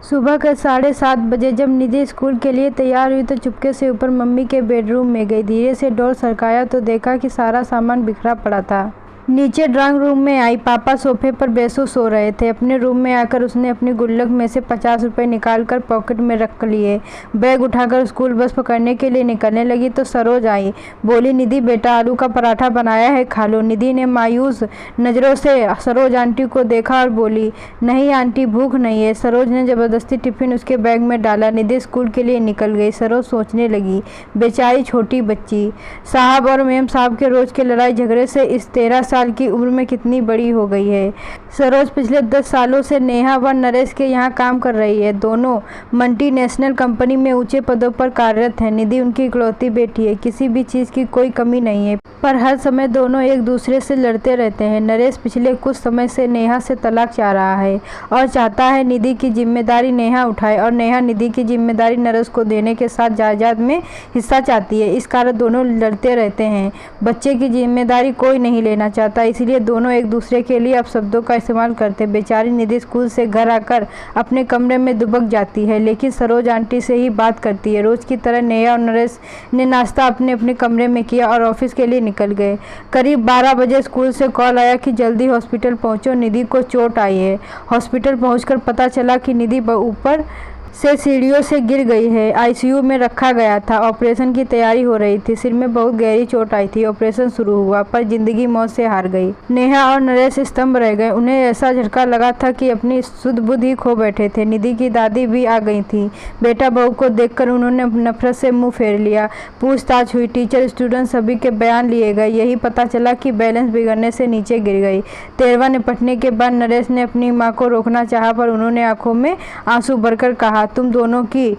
सुबह के 7:30 बजे जब निधि स्कूल के लिए तैयार हुई तो चुपके से ऊपर मम्मी के बेडरूम में गई। धीरे से डोर सरकाया तो देखा कि सारा सामान बिखरा पड़ा था। नीचे ड्राइंग रूम में आई। पापा सोफे पर बेहोश सो रहे थे। अपने रूम में आकर उसने अपनी गुल्लक में से 50 रुपये निकालकर पॉकेट में रख लिए। बैग उठाकर स्कूल बस पकड़ने के लिए निकलने लगी तो सरोज आई। बोली, निधि बेटा, आलू का पराठा बनाया है, खा लो। निधि ने मायूस नज़रों से सरोज आंटी को देखा और बोली, नहीं आंटी, भूख नहीं है। सरोज ने ज़बरदस्ती टिफिन उसके बैग में डाला। निधि स्कूल के लिए निकल गई। सरोज सोचने लगी, बेचारी छोटी बच्ची, साहब और मेम साहब के रोज़ के लड़ाई झगड़े से इस 13 साल की उम्र में कितनी बड़ी हो गई है। सरोज पिछले 10 सालों से नेहा व नरेश के यहाँ काम कर रही है। दोनों मल्टीनेशनल कंपनी में ऊंचे पदों पर कार्यरत हैं। निधि उनकी इकलौती बेटी है। किसी भी चीज़ की कोई कमी नहीं है, पर हर समय दोनों एक दूसरे से लड़ते रहते हैं। नरेश पिछले कुछ समय से नेहा से तलाक चाह रहा है और चाहता है निधि की जिम्मेदारी नेहा उठाए, और नेहा निधि की जिम्मेदारी नरेश को देने के साथ जायदाद में हिस्सा चाहती है। इस कारण दोनों लड़ते रहते हैं। बच्चे की जिम्मेदारी कोई नहीं लेना चाहता, इसलिए दोनों एक दूसरे के लिए अपशब्दों का इस्तेमाल करते। बेचारी निधि स्कूल से घर आकर अपने कमरे में दुबक जाती है, लेकिन सरोज आंटी से ही बात करती है। रोज की तरह नेहा और नरेश ने नाश्ता अपने अपने कमरे में किया और ऑफिस के लिए निकल गए। करीब 12 बजे स्कूल से कॉल आया कि जल्दी हॉस्पिटल पहुंचो, निधि को चोट आई है। हॉस्पिटल पहुंचकर पता चला कि निधि ऊपर से सीढ़ियों से गिर गई है। आईसीयू में रखा गया था। ऑपरेशन की तैयारी हो रही थी। सिर में बहुत गहरी चोट आई थी। ऑपरेशन शुरू हुआ, पर जिंदगी मौत से हार गई। नेहा और नरेश स्तंभ रह गए। उन्हें ऐसा झटका लगा था कि अपनी सुध बुध ही खो बैठे थे। निधि की दादी भी आ गई थी। बेटा बहू को देखकर उन्होंने नफरत से मुंह फेर लिया। पूछताछ हुई। टीचर, स्टूडेंट सभी के बयान लिए गए। यही पता चला कि बैलेंस बिगड़ने से नीचे गिर गई। तेरवा निपटने के बाद नरेश ने अपनी माँ को रोकना चाहा, पर उन्होंने आंखों में आंसू भरकर कहा, तुम दोनों की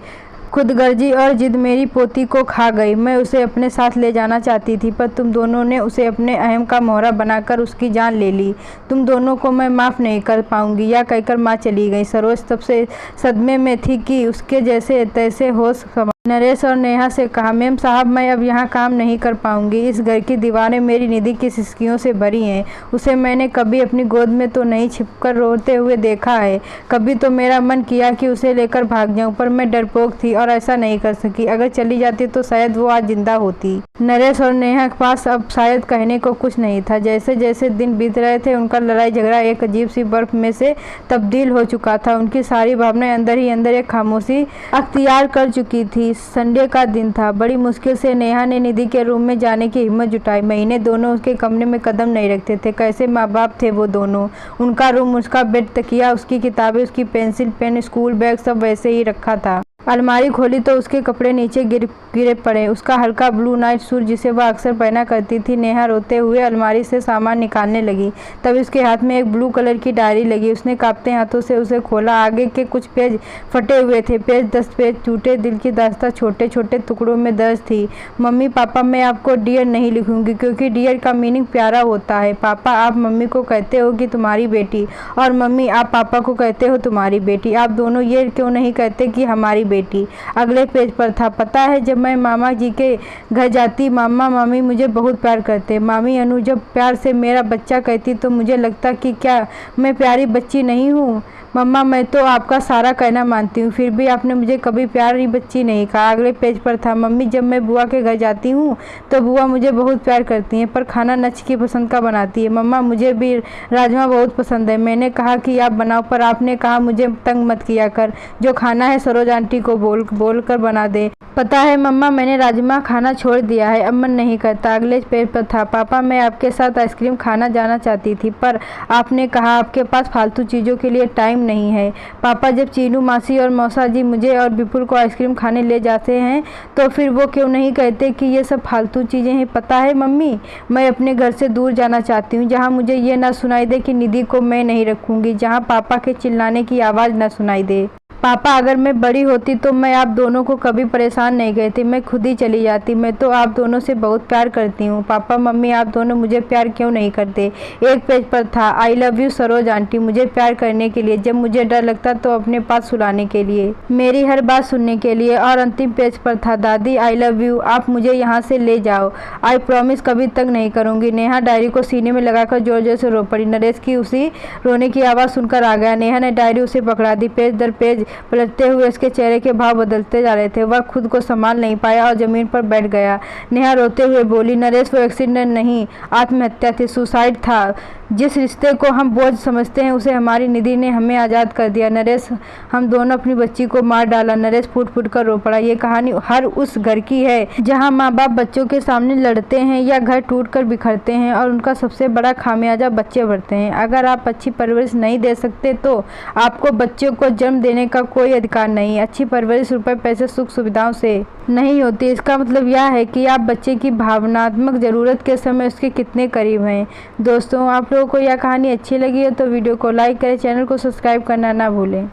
खुदगर्जी और जिद मेरी पोती को खा गई। मैं उसे अपने साथ ले जाना चाहती थी, पर तुम दोनों ने उसे अपने अहम का मोहरा बनाकर उसकी जान ले ली। तुम दोनों को मैं माफ़ नहीं कर पाऊंगी, या कहकर माँ चली गई। सरोज तब से सदमे में थी कि उसके जैसे तैसे होश। नरेश और नेहा से कहा, मेम साहब, मैं अब यहाँ काम नहीं कर पाऊंगी। इस घर की दीवारें मेरी निधि की सिसकियों से भरी हैं। उसे मैंने कभी अपनी गोद में तो नहीं छिपकर रोते हुए देखा है। कभी तो मेरा मन किया कि उसे लेकर भाग जाऊं, पर मैं डरपोक थी और ऐसा नहीं कर सकी। अगर चली जाती तो शायद वो आज जिंदा होती। नरेश और नेहा के पास अब शायद कहने को कुछ नहीं था। जैसे जैसे दिन बीत रहे थे, उनका लड़ाई झगड़ा एक अजीब सी बर्फ में से तब्दील हो चुका था। उनकी सारी भावनाएं अंदर ही अंदर एक खामोशी अख्तियार कर चुकी थी। संडे का दिन था। बड़ी मुश्किल से नेहा ने निधि के रूम में जाने की हिम्मत जुटाई। महीने दोनों उसके कमरे में कदम नहीं रखते थे। कैसे माँ बाप थे वो दोनों। उनका रूम, उसका बेड, तकिया, उसकी किताबें, उसकी पेंसिल, पेन, स्कूल बैग सब वैसे ही रखा था। अलमारी खोली तो उसके कपड़े नीचे गिरे पड़े। उसका हल्का ब्लू नाइट सूट जिसे वह अक्सर पहना करती थी। नेहा रोते हुए अलमारी से सामान निकालने लगी, तब उसके हाथ में एक ब्लू कलर की डायरी लगी। उसने कांपते हाथों से उसे खोला। आगे के कुछ पेज फटे हुए थे। पेज 10 पेज टूटे दिल की दास्तां छोटे छोटे टुकड़ों में दर्ज थी। मम्मी पापा, मैं आपको डियर नहीं लिखूंगी, क्योंकि डियर का मीनिंग प्यारा होता है। पापा, आप मम्मी को कहते हो कि तुम्हारी बेटी, और मम्मी, आप पापा को कहते हो तुम्हारी बेटी। आप दोनों ये क्यों नहीं कहते कि हमारी बेटी। अगले पेज पर था, पता है जब मैं मामा जी के घर जाती, मामा मामी मुझे बहुत प्यार करते। मामी अनु जब प्यार से मेरा बच्चा कहती तो मुझे लगता कि क्या मैं प्यारी बच्ची नहीं हूँ। मम्मा, मैं तो आपका सारा कहना मानती हूँ, फिर भी आपने मुझे कभी प्यारी बच्ची नहीं कहा। अगले पेज पर था, मम्मी जब मैं बुआ के घर जाती हूँ तो बुआ मुझे बहुत प्यार करती हैं, पर खाना नच की पसंद का बनाती है। मम्मा, मुझे भी राजमा बहुत पसंद है। मैंने कहा कि आप बनाओ, पर आपने कहा मुझे तंग मत किया कर। जो खाना है सरोज आंटी को बोल कर बना दे। पता है मम्मा, मैंने राजमा खाना छोड़ दिया है, अब मन नहीं करता। अगले पेज पर था, पापा मैं आपके साथ आइसक्रीम खाना जाना चाहती थी, पर आपने कहा आपके पास फालतू चीज़ों के लिए टाइम नहीं है। पापा, जब चीनू मासी और मौसा जी मुझे और विपुल को आइसक्रीम खाने ले जाते हैं तो फिर वो क्यों नहीं कहते कि ये सब फालतू चीज़ें हैं। पता है मम्मी, मैं अपने घर से दूर जाना चाहती हूँ, जहाँ मुझे ये ना सुनाई दे कि निधि को मैं नहीं रखूँगी, जहाँ पापा के चिल्लाने की आवाज़ ना सुनाई दे। पापा, अगर मैं बड़ी होती तो मैं आप दोनों को कभी परेशान नहीं करती, मैं खुद ही चली जाती। मैं तो आप दोनों से बहुत प्यार करती हूँ। पापा मम्मी, आप दोनों मुझे प्यार क्यों नहीं करते। एक पेज पर था, I love you Saroj aunty, मुझे प्यार करने के लिए, जब मुझे डर लगता तो अपने पास सुलाने के लिए, मेरी हर बात सुनने के लिए। और अंतिम पेज पर था, दादी आई लव यू, आप मुझे यहाँ से ले जाओ, आई प्रॉमिस कभी तक नहीं करूँगी। नेहा डायरी को सीने में लगाकर जोर जोर से रो पड़ी। नरेश की उसी रोने की आवाज़ सुनकर आ गया। नेहा ने डायरी उसे पकड़ा दी। पेज दर पेज पलटते हुए उसके चेहरे के भाव बदलते जा रहे थे। वह खुद को संभाल नहीं पाया और जमीन पर बैठ गया। नेहा रोते हुए बोली, नरेश, वो एक्सीडेंट नहीं, आत्महत्या थी, सुसाइड था। जिस रिश्ते को हम बोझ समझते हैं उसे हमारी निधि ने हमें आज़ाद कर दिया। नरेश, हम दोनों अपनी बच्ची को मार डाला। नरेश फूट फूट कर रो पड़ा। ये कहानी हर उस घर की है जहां माँ बाप बच्चों के सामने लड़ते हैं या घर टूट कर बिखरते हैं और उनका सबसे बड़ा खामियाजा बच्चे भरते हैं। अगर आप अच्छी परवरिश नहीं दे सकते तो आपको बच्चों को जन्म देने का कोई अधिकार नहीं। अच्छी परवरिश रुपए पैसे सुख सुविधाओं से नहीं होती। इसका मतलब यह है कि आप बच्चे की भावनात्मक ज़रूरत के समय उसके कितने करीब हैं। दोस्तों, आप लोगों को यह कहानी अच्छी लगी है तो वीडियो को लाइक करें, चैनल को सब्सक्राइब करना ना भूलें।